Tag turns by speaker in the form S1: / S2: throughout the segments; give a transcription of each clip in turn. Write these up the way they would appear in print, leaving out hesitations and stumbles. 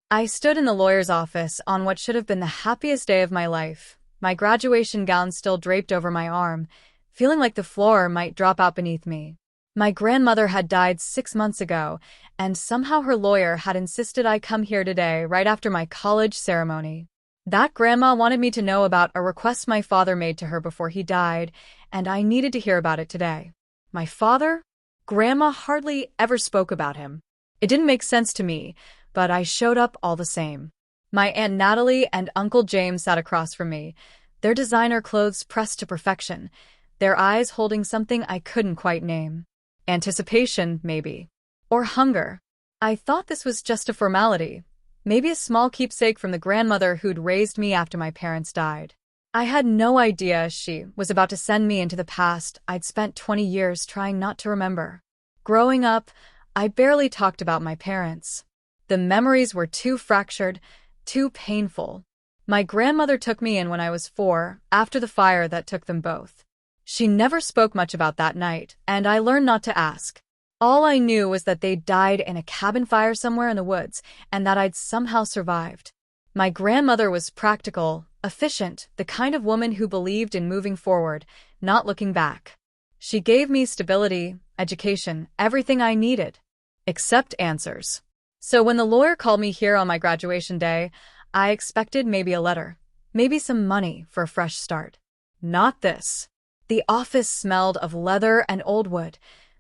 S1: I stood in the lawyer's office on what should have been the happiest day of my life, my graduation gown still draped over my arm, feeling like the floor might drop out beneath me. My grandmother had died 6 months ago, and somehow her lawyer had insisted I come here today right after my college ceremony. That grandma wanted me to know about a request my father made to her before he died, and I needed to hear about it today. My father? Grandma hardly ever spoke about him. It didn't make sense to me, but I showed up all the same. My Aunt Natalie and Uncle James sat across from me, their designer clothes pressed to perfection, their eyes holding something I couldn't quite name. Anticipation, maybe. Or hunger. I thought this was just a formality. Maybe a small keepsake from the grandmother who'd raised me after my parents died. I had no idea she was about to send me into the past I'd spent 20 years trying not to remember. Growing up, I barely talked about my parents. The memories were too fractured, too painful. My grandmother took me in when I was 4, after the fire that took them both. She never spoke much about that night, and I learned not to ask. All I knew was that they'd died in a cabin fire somewhere in the woods, and that I'd somehow survived. My grandmother was practical, efficient, the kind of woman who believed in moving forward, not looking back. She gave me stability, education, everything I needed. Except answers. So when the lawyer called me here on my graduation day, I expected maybe a letter, maybe some money for a fresh start. Not this. The office smelled of leather and old wood,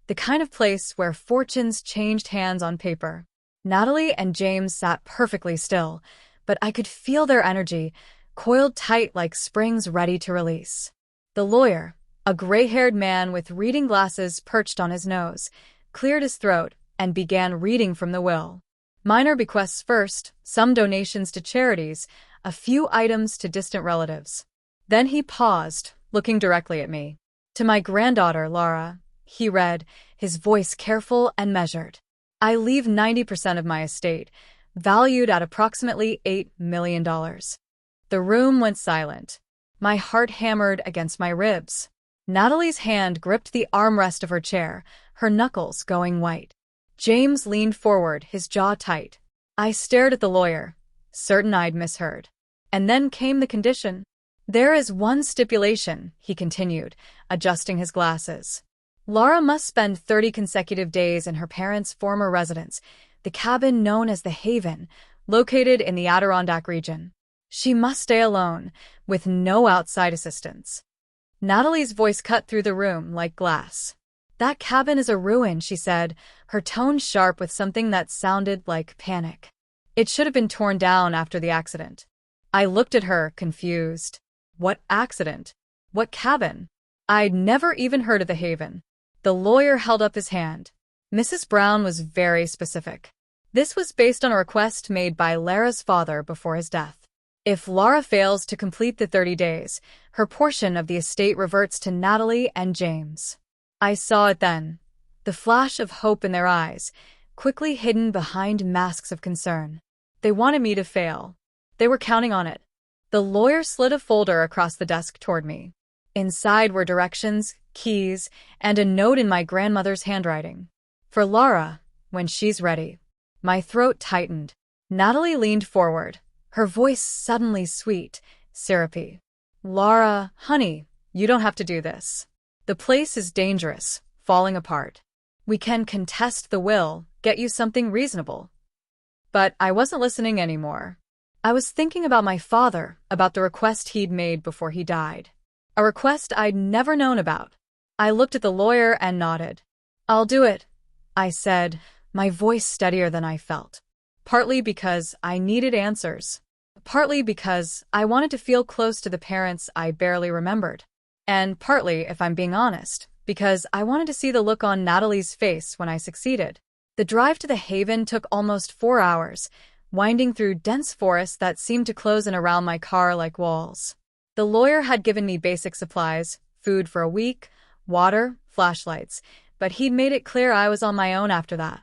S1: the kind of place where fortunes changed hands on paper. Natalie and James sat perfectly still, but I could feel their energy, coiled tight like springs ready to release. The lawyer, a gray-haired man with reading glasses perched on his nose, cleared his throat and began reading from the will. Minor bequests first, some donations to charities, a few items to distant relatives. Then he paused, looking directly at me. To my granddaughter, Laura, he read, his voice careful and measured. I leave 90% of my estate, valued at approximately $8 million. The room went silent. My heart hammered against my ribs. Natalie's hand gripped the armrest of her chair, her knuckles going white. James leaned forward, his jaw tight. I stared at the lawyer, certain I'd misheard. And then came the condition. There is one stipulation, he continued, adjusting his glasses. Laura must spend 30 consecutive days in her parents' former residence, the cabin known as the Haven, located in the Adirondack region. She must stay alone, with no outside assistance. Natalie's voice cut through the room like glass. That cabin is a ruin, she said, her tone sharp with something that sounded like panic. It should have been torn down after the accident. I looked at her, confused. What accident? What cabin? I'd never even heard of the Haven. The lawyer held up his hand. Mrs. Brown was very specific. This was based on a request made by Lara's father before his death. If Laura fails to complete the 30 days, her portion of the estate reverts to Natalie and James. I saw it then. The flash of hope in their eyes, quickly hidden behind masks of concern. They wanted me to fail. They were counting on it. The lawyer slid a folder across the desk toward me. Inside were directions, keys, and a note in my grandmother's handwriting. For Laura, when she's ready. My throat tightened. Natalie leaned forward, her voice suddenly sweet, syrupy. Laura, honey, you don't have to do this. The place is dangerous, falling apart. We can contest the will, get you something reasonable. But I wasn't listening anymore. I was thinking about my father, about the request he'd made before he died. A request I'd never known about. I looked at the lawyer and nodded. I'll do it, I said, my voice steadier than I felt. Partly because I needed answers. Partly because I wanted to feel close to the parents I barely remembered. And partly, if I'm being honest, because I wanted to see the look on Natalie's face when I succeeded. The drive to the Haven took almost 4 hours, winding through dense forests that seemed to close in around my car like walls. The lawyer had given me basic supplies, food for a week, water, flashlights, but he'd made it clear I was on my own after that.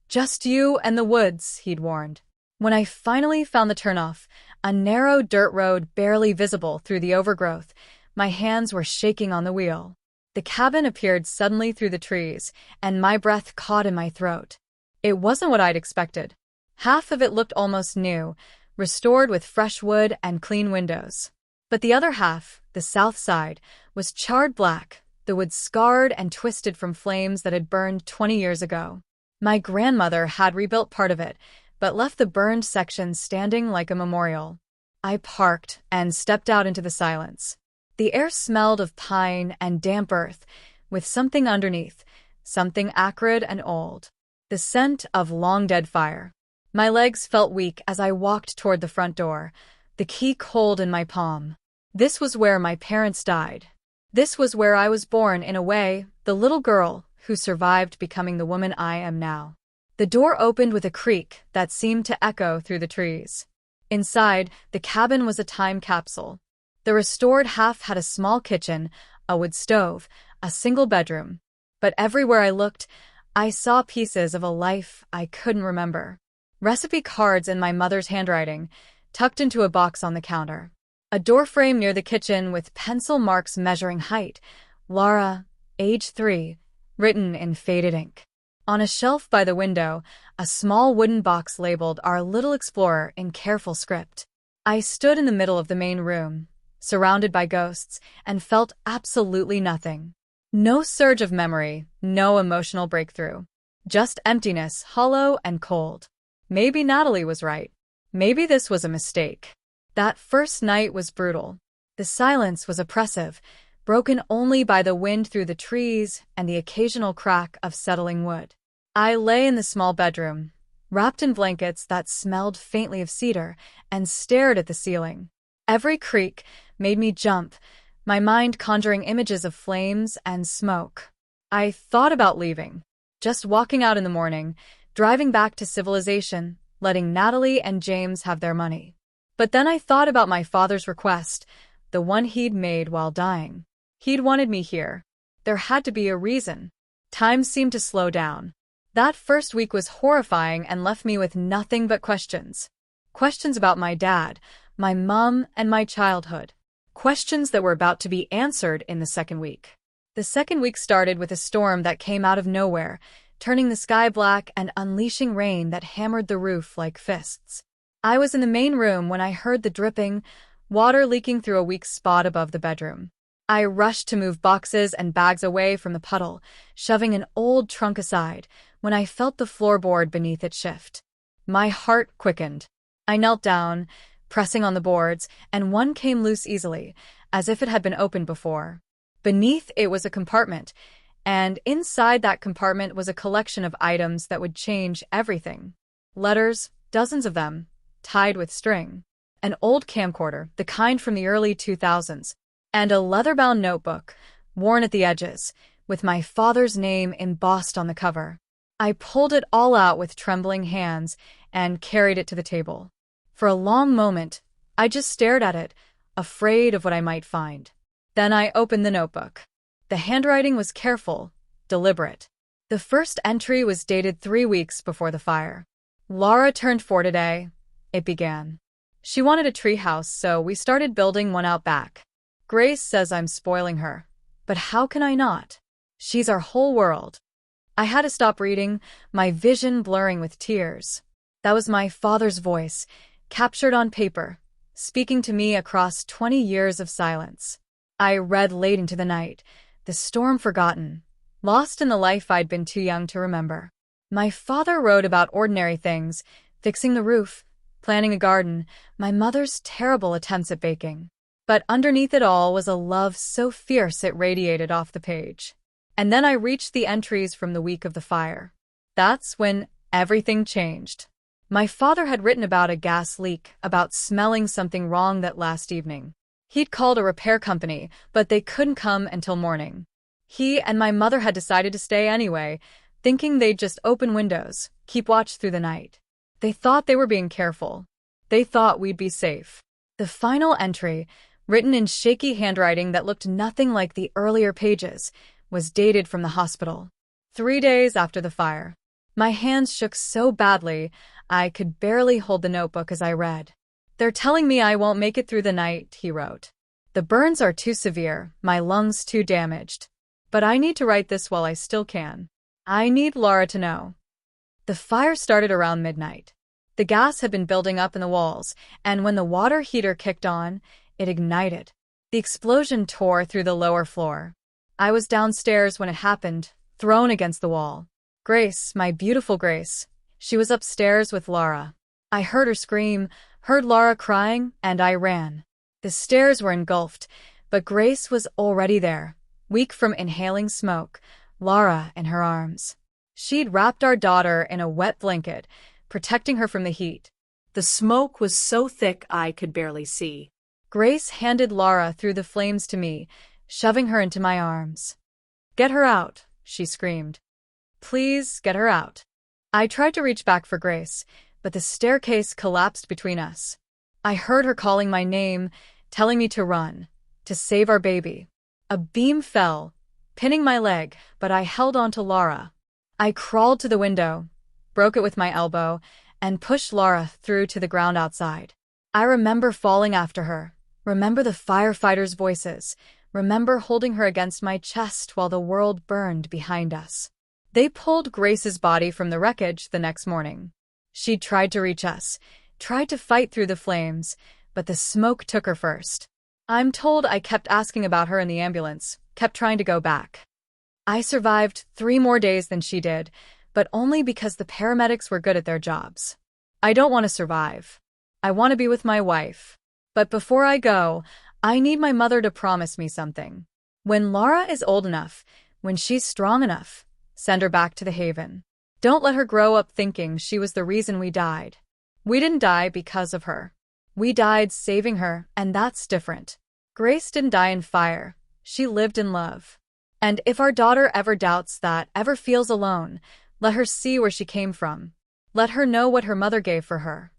S1: Just you and the woods, he'd warned. When I finally found the turnoff, a narrow dirt road barely visible through the overgrowth, my hands were shaking on the wheel. The cabin appeared suddenly through the trees, and my breath caught in my throat. It wasn't what I'd expected. Half of it looked almost new, restored with fresh wood and clean windows. But the other half, the south side, was charred black, the wood scarred and twisted from flames that had burned 20 years ago. My grandmother had rebuilt part of it, but left the burned section standing like a memorial. I parked and stepped out into the silence. The air smelled of pine and damp earth, with something underneath, something acrid and old. The scent of long-dead fire. My legs felt weak as I walked toward the front door, the key cold in my palm. This was where my parents died. This was where I was born, in a way, the little girl who survived becoming the woman I am now. The door opened with a creak that seemed to echo through the trees. Inside, the cabin was a time capsule. The restored half had a small kitchen, a wood stove, a single bedroom. But everywhere I looked, I saw pieces of a life I couldn't remember. Recipe cards in my mother's handwriting, tucked into a box on the counter. A doorframe near the kitchen with pencil marks measuring height. Laura, age 3, written in faded ink. On a shelf by the window, a small wooden box labeled Our Little Explorer in careful script. I stood in the middle of the main room, surrounded by ghosts, and felt absolutely nothing. No surge of memory, no emotional breakthrough. Just emptiness, hollow and cold. Maybe Natalie was right. Maybe this was a mistake. That first night was brutal. The silence was oppressive, broken only by the wind through the trees and the occasional crack of settling wood. I lay in the small bedroom, wrapped in blankets that smelled faintly of cedar, and stared at the ceiling. Every creak made me jump, my mind conjuring images of flames and smoke. I thought about leaving, just walking out in the morning, driving back to civilization, letting Natalie and James have their money. But then I thought about my father's request, the one he'd made while dying. He'd wanted me here. There had to be a reason. Time seemed to slow down. That first week was horrifying and left me with nothing but questions. Questions about my dad, my mom, and my childhood. Questions that were about to be answered in the second week. The second week started with a storm that came out of nowhere, turning the sky black and unleashing rain that hammered the roof like fists. I was in the main room when I heard the dripping, water leaking through a weak spot above the bedroom. I rushed to move boxes and bags away from the puddle, shoving an old trunk aside, when I felt the floorboard beneath it shift. My heart quickened. I knelt down, pressing on the boards, and one came loose easily, as if it had been opened before. Beneath it was a compartment, and inside that compartment was a collection of items that would change everything. Letters, dozens of them, tied with string. An old camcorder, the kind from the early 2000s, and a leather-bound notebook, worn at the edges, with my father's name embossed on the cover. I pulled it all out with trembling hands and carried it to the table. For a long moment, I just stared at it, afraid of what I might find. Then I opened the notebook. The handwriting was careful, deliberate. The first entry was dated 3 weeks before the fire. Laura turned 4 today, it began. She wanted a treehouse, so we started building one out back. Grace says I'm spoiling her, but how can I not? She's our whole world. I had to stop reading, my vision blurring with tears. That was my father's voice, captured on paper, speaking to me across 20 years of silence. I read late into the night, the storm forgotten, lost in the life I'd been too young to remember. My father wrote about ordinary things, fixing the roof, planting a garden, my mother's terrible attempts at baking. But underneath it all was a love so fierce it radiated off the page. And then I reached the entries from the week of the fire. That's when everything changed. My father had written about a gas leak, about smelling something wrong that last evening. He'd called a repair company, but they couldn't come until morning. He and my mother had decided to stay anyway, thinking they'd just open windows, keep watch through the night. They thought they were being careful. They thought we'd be safe. The final entry, written in shaky handwriting that looked nothing like the earlier pages, was dated from the hospital. 3 days after the fire. My hands shook so badly, I could barely hold the notebook as I read. They're telling me I won't make it through the night, he wrote. The burns are too severe, my lungs too damaged. But I need to write this while I still can. I need Laura to know. The fire started around midnight. The gas had been building up in the walls, and when the water heater kicked on, it ignited. The explosion tore through the lower floor. I was downstairs when it happened, thrown against the wall. Grace, my beautiful Grace. She was upstairs with Laura. I heard her scream, heard Laura crying, and I ran. The stairs were engulfed, but Grace was already there, weak from inhaling smoke, Laura in her arms. She'd wrapped our daughter in a wet blanket, protecting her from the heat.
S2: The smoke was so thick I could barely see.
S1: Grace handed Laura through the flames to me, shoving her into my arms. "Get her out," she screamed. "Please, get her out." I tried to reach back for Grace, but the staircase collapsed between us. I heard her calling my name, telling me to run, to save our baby. A beam fell, pinning my leg, but I held on to Laura. I crawled to the window, broke it with my elbow, and pushed Laura through to the ground outside. I remember falling after her, remember the firefighters' voices, remember holding her against my chest while the world burned behind us. They pulled Grace's body from the wreckage the next morning. She tried to reach us, tried to fight through the flames, but the smoke took her first. I'm told I kept asking about her in the ambulance, kept trying to go back. I survived 3 more days than she did, but only because the paramedics were good at their jobs. I don't want to survive. I want to be with my wife. But before I go, I need my mother to promise me something. When Laura is old enough, when she's strong enough, send her back to the Haven. Don't let her grow up thinking she was the reason we died. We didn't die because of her. We died saving her, and that's different. Grace didn't die in fire. She lived in love. And if our daughter ever doubts that, ever feels alone, let her see where she came from. Let her know what her mother gave for her.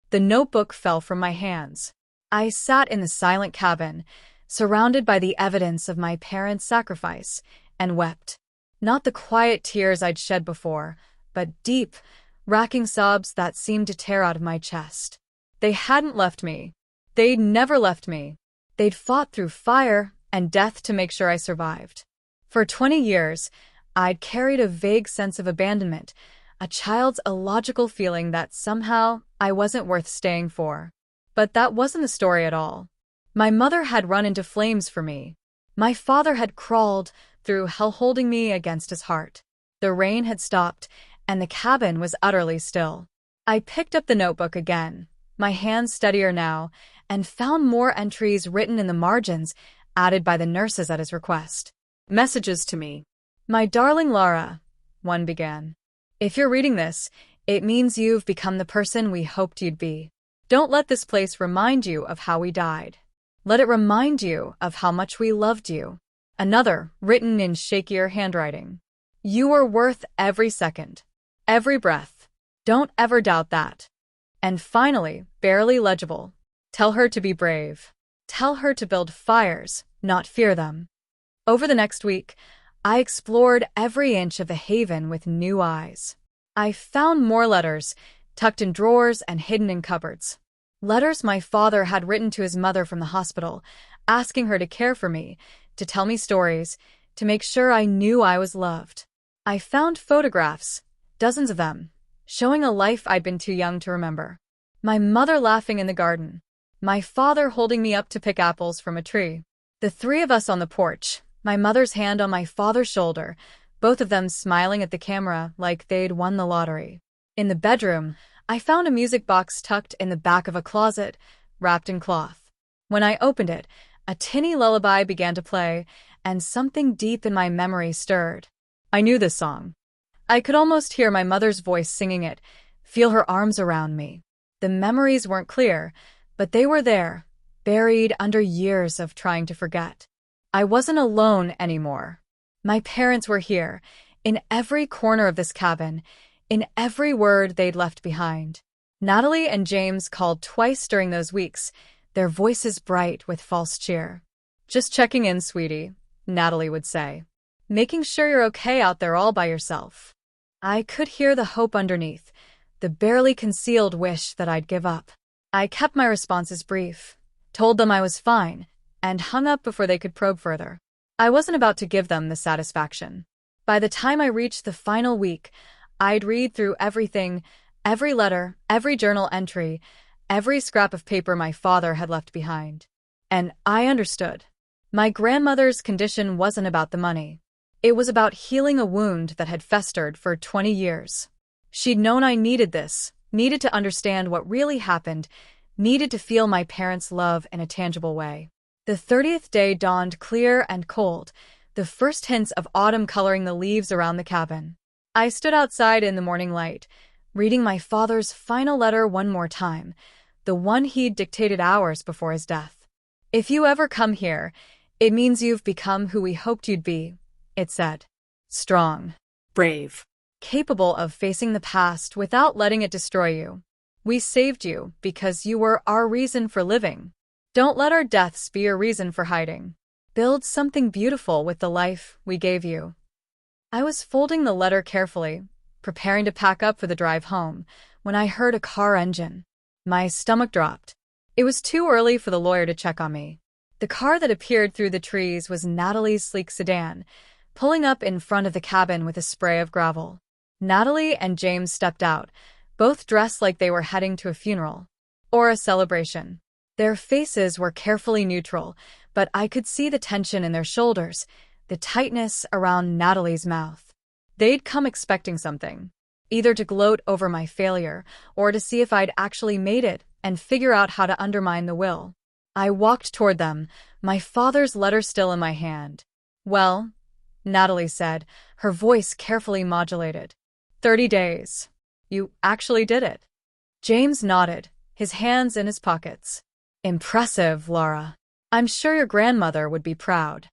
S1: The notebook fell from my hands. I sat in the silent cabin, surrounded by the evidence of my parents' sacrifice, and wept. Not the quiet tears I'd shed before, but deep, racking sobs that seemed to tear out of my chest. They hadn't left me. They'd never left me. They'd fought through fire and death to make sure I survived. For 20 years, I'd carried a vague sense of abandonment, a child's illogical feeling that somehow I wasn't worth staying for. But that wasn't the story at all. My mother had run into flames for me. My father had crawled through hell holding me against his heart. The rain had stopped, and the cabin was utterly still. I picked up the notebook again, my hands steadier now, and found more entries written in the margins, added by the nurses at his request.
S2: Messages to me.
S1: "My darling Laura," one began. "If you're reading this, it means you've become the person we hoped you'd be. Don't let this place remind you of how we died. Let it remind you of how much we loved you." Another, written in shakier handwriting. "You are worth every second, every breath. Don't ever doubt that." And finally, barely legible, "Tell her to be brave. Tell her to build fires, not fear them." Over the next week, I explored every inch of the Haven with new eyes. I found more letters, tucked in drawers and hidden in cupboards. Letters my father had written to his mother from the hospital, asking her to care for me, to tell me stories, to make sure I knew I was loved. I found photographs, dozens of them, showing a life I'd been too young to remember. My mother laughing in the garden. My father holding me up to pick apples from a tree. The 3 of us on the porch, my mother's hand on my father's shoulder, both of them smiling at the camera like they'd won the lottery. In the bedroom, I found a music box tucked in the back of a closet, wrapped in cloth. When I opened it, a tinny lullaby began to play, and something deep in my memory stirred. I knew this song. I could almost hear my mother's voice singing it, feel her arms around me. The memories weren't clear, but they were there, buried under years of trying to forget. I wasn't alone anymore. My parents were here, in every corner of this cabin, in every word they'd left behind. Natalie and James called twice during those weeks, their voices bright with false cheer. "Just checking in, sweetie," Natalie would say. "Making sure you're okay out there all by yourself." I could hear the hope underneath, the barely concealed wish that I'd give up. I kept my responses brief, told them I was fine, and hung up before they could probe further. I wasn't about to give them the satisfaction. By the time I reached the final week, I'd read through everything, Every letter, every journal entry, every scrap of paper my father had left behind. And I understood. My grandmother's condition wasn't about the money. It was about healing a wound that had festered for 20 years. She'd known I needed this, needed to understand what really happened, needed to feel my parents' love in a tangible way. The 30th day dawned clear and cold, the first hints of autumn coloring the leaves around the cabin. I stood outside in the morning light, reading my father's final letter one more time, the one he'd dictated hours before his death. "If you ever come here, it means you've become who we hoped you'd be," it said. Strong.
S2: Brave.
S1: Capable of facing the past without letting it destroy you. We saved you because you were our reason for living. Don't let our deaths be your reason for hiding. Build something beautiful with the life we gave you. I was folding the letter carefully, preparing to pack up for the drive home, when I heard a car engine. My stomach dropped. It was too early for the lawyer to check on me. The car that appeared through the trees was Natalie's sleek sedan, pulling up in front of the cabin with a spray of gravel. Natalie and James stepped out, both dressed like they were heading to a funeral or a celebration. Their faces were carefully neutral, but I could see the tension in their shoulders, the tightness around Natalie's mouth. They'd come expecting something, either to gloat over my failure or to see if I'd actually made it and figure out how to undermine the will. I walked toward them, my father's letter still in my hand. "Well," Natalie said, her voice carefully modulated. 30 days. You actually did it." James nodded, his hands in his pockets. "Impressive, Laura. I'm sure your grandmother would be proud."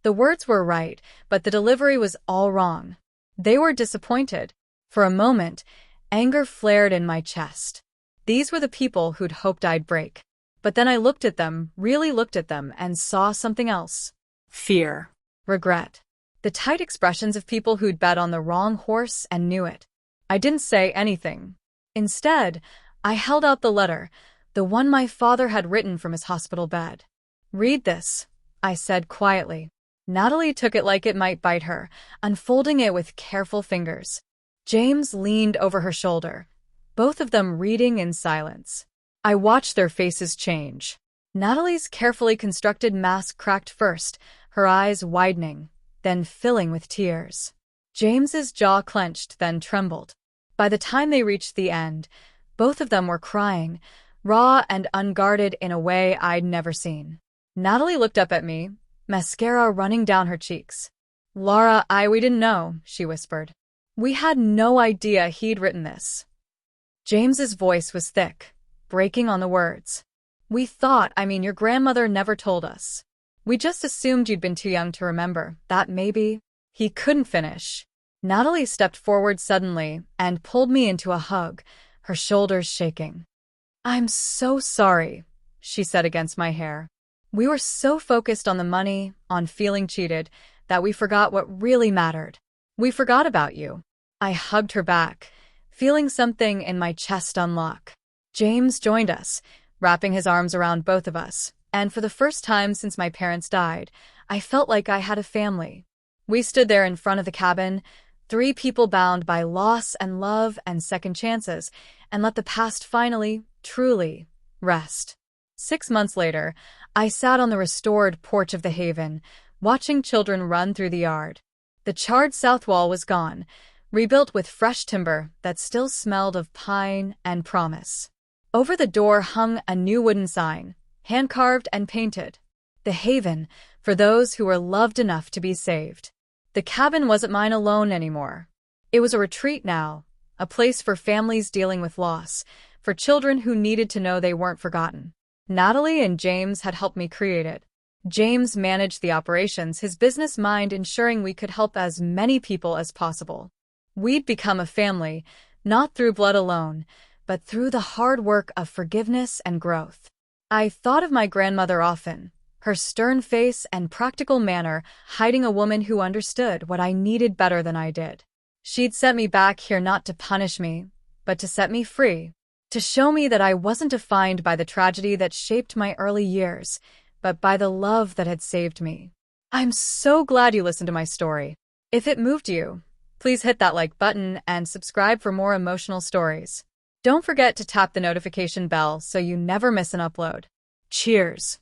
S1: The words were right, but the delivery was all wrong. They were disappointed. For a moment, anger flared in my chest. These were the people who'd hoped I'd break. But then I looked at them, really looked at them, and saw something else.
S2: Fear.
S1: Regret. The tight expressions of people who'd bet on the wrong horse and knew it. I didn't say anything. Instead, I held out the letter, the one my father had written from his hospital bed. "Read this," I said quietly. Natalie took it like it might bite her, unfolding it with careful fingers. James leaned over her shoulder, both of them reading in silence. I watched their faces change. Natalie's carefully constructed mask cracked first, her eyes widening, then filling with tears. James's jaw clenched, then trembled. By the time they reached the end, both of them were crying, raw and unguarded in a way I'd never seen. Natalie looked up at me, mascara running down her cheeks. "Laura, we didn't know," she whispered. "We had no idea he'd written this." James's voice was thick, breaking on the words. "We thought, your grandmother never told us. We just assumed you'd been too young to remember, that maybe." He couldn't finish. Natalie stepped forward suddenly and pulled me into a hug, her shoulders shaking. "I'm so sorry," she said against my hair. "We were so focused on the money, on feeling cheated, that we forgot what really mattered. We forgot about you." I hugged her back, feeling something in my chest unlock. James joined us, wrapping his arms around both of us, and for the first time since my parents died, I felt like I had a family. We stood there in front of the cabin, 3 people bound by loss and love and second chances, and let the past finally, truly, rest. 6 months later, I sat on the restored porch of the Haven, watching children run through the yard. The charred south wall was gone, rebuilt with fresh timber that still smelled of pine and promise. Over the door hung a new wooden sign, hand-carved and painted. "The Haven, for those who were loved enough to be saved." The cabin wasn't mine alone anymore. It was a retreat now, a place for families dealing with loss, for children who needed to know they weren't forgotten. Natalie and James had helped me create it. James managed the operations, his business mind ensuring we could help as many people as possible. We'd become a family, not through blood alone, but through the hard work of forgiveness and growth. I thought of my grandmother often, her stern face and practical manner hiding a woman who understood what I needed better than I did. She'd sent me back here not to punish me, but to set me free. To show me that I wasn't defined by the tragedy that shaped my early years, but by the love that had saved me. I'm so glad you listened to my story. If it moved you, Please hit that like button and subscribe for more emotional stories. Don't forget to tap the notification bell so you never miss an upload. Cheers!